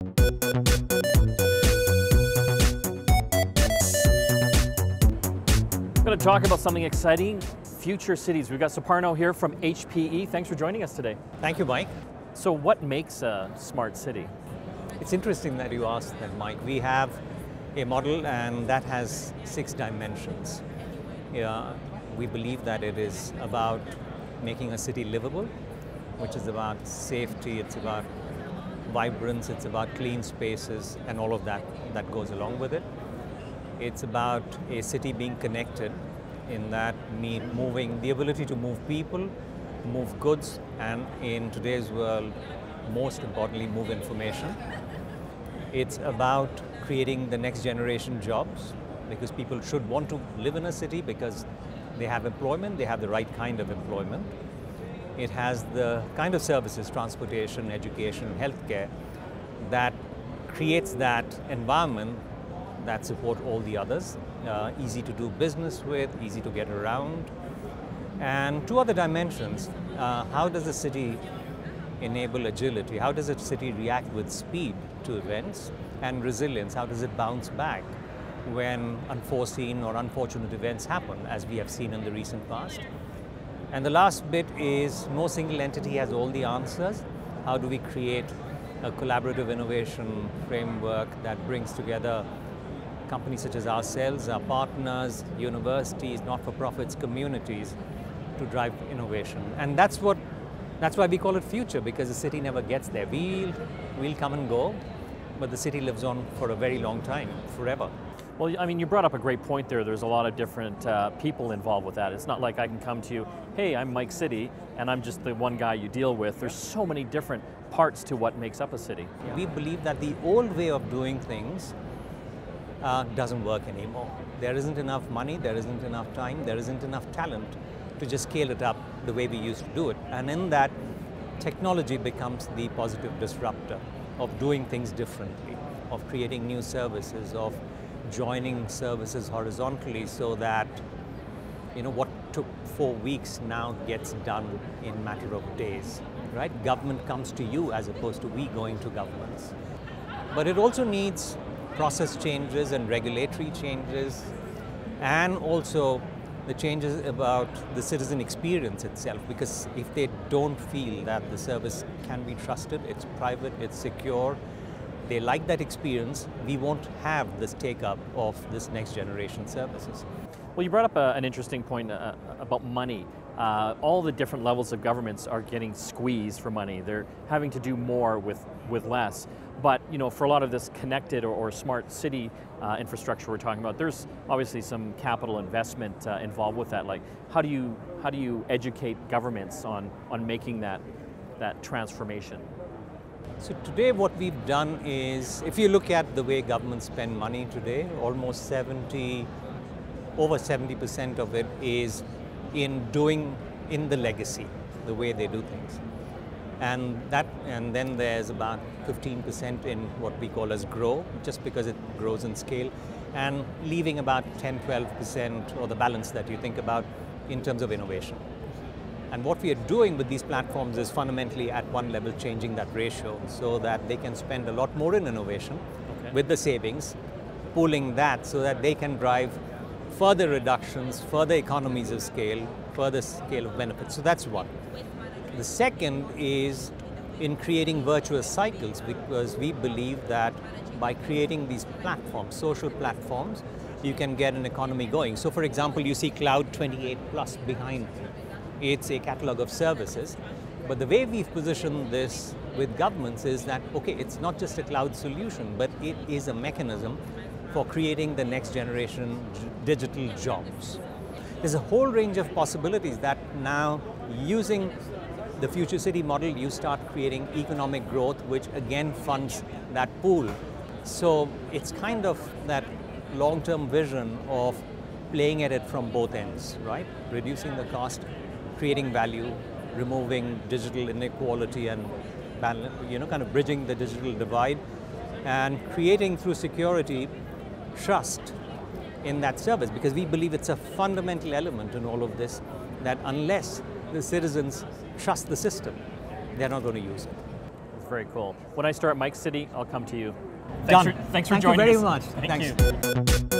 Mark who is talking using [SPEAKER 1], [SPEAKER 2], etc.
[SPEAKER 1] We're going to talk about something exciting, future cities. We've got Suparno here from HPE. Thanks for joining us today.
[SPEAKER 2] Thank you, Mike.
[SPEAKER 1] So what makes a smart city?
[SPEAKER 2] It's interesting that you asked that, Mike. We have a model and that has 6 dimensions. We believe that it is about making a city livable, which is about safety, it's about vibrance, it's about clean spaces and all of that goes along with it. It's about a city being connected in that moving, the ability to move people, move goods, and in today's world, most importantly, move information. It's about creating the next generation jobs, because people should want to live in a city because they have employment, they have the right kind of employment. It has the kind of services, transportation, education, healthcare, that creates that environment that support all the others, easy to do business with, easy to get around. And 2 other dimensions, how does a city enable agility? How does a city react with speed to events? And resilience, how does it bounce back when unforeseen or unfortunate events happen, as we have seen in the recent past? And the last bit is no single entity has all the answers. How do we create a collaborative innovation framework that brings together companies such as ourselves, our partners, universities, not-for-profits, communities to drive innovation? And that's why we call it future, because the city never gets there. We'll come and go, but the city lives on for a very long time, forever.
[SPEAKER 1] Well, I mean, you brought up a great point there. There's a lot of different people involved with that. It's not like I can come to you, hey, I'm Mike City, and I'm just the one guy you deal with. There's so many different parts to what makes up a city.
[SPEAKER 2] Yeah. We believe that the old way of doing things doesn't work anymore. There isn't enough money, there isn't enough time, there isn't enough talent to just scale it up the way we used to do it. And in that, technology becomes the positive disruptor of doing things differently, of creating new services, of joining services horizontally so that what took 4 weeks now gets done in a matter of days, right? Government comes to you as opposed to we going to governments. But it also needs process changes and regulatory changes, and also the changes about the citizen experience itself, because if they don't feel that the service can be trusted, it's private, it's secure, they like that experience, we won't have this take-up of this next generation services.
[SPEAKER 1] Well, you brought up an interesting point about money. All the different levels of governments are getting squeezed for money. They're having to do more with less. But for a lot of this connected or smart city infrastructure we're talking about, there's obviously some capital investment involved with that. Like, how do you educate governments on making that transformation?
[SPEAKER 2] So today what we've done is, if you look at the way governments spend money today, almost over 70% of it is in the legacy, the way they do things. And then there's about 15% in what we call as grow, just because it grows in scale, and leaving about 10-12%, or the balance that you think about, in terms of innovation. And what we are doing with these platforms is fundamentally at one level changing that ratio so that they can spend a lot more in innovation with the savings, pooling that so that they can drive further reductions, further economies of scale, further scale of benefits. So that's one. The second is in creating virtuous cycles, because we believe that by creating these platforms, social platforms, you can get an economy going. So for example, you see Cloud 28 Plus behind me. It's a catalog of services, but the way we've positioned this with governments is that, okay, it's not just a cloud solution, but it is a mechanism for creating the next generation digital jobs. There's a whole range of possibilities that now, using the future city model, you start creating economic growth, which again funds that pool. So it's kind of that long-term vision of playing at it from both ends, right? Reducing the cost, creating value, removing digital inequality and kind of bridging the digital divide, and creating through security trust in that service, because we believe it's a fundamental element in all of this, that unless the citizens trust the system, they're not going to use it.
[SPEAKER 1] very cool. When I start Mike City, I'll come to you.
[SPEAKER 2] Done.
[SPEAKER 1] Thanks for joining us.
[SPEAKER 2] Thank you very much. Thanks.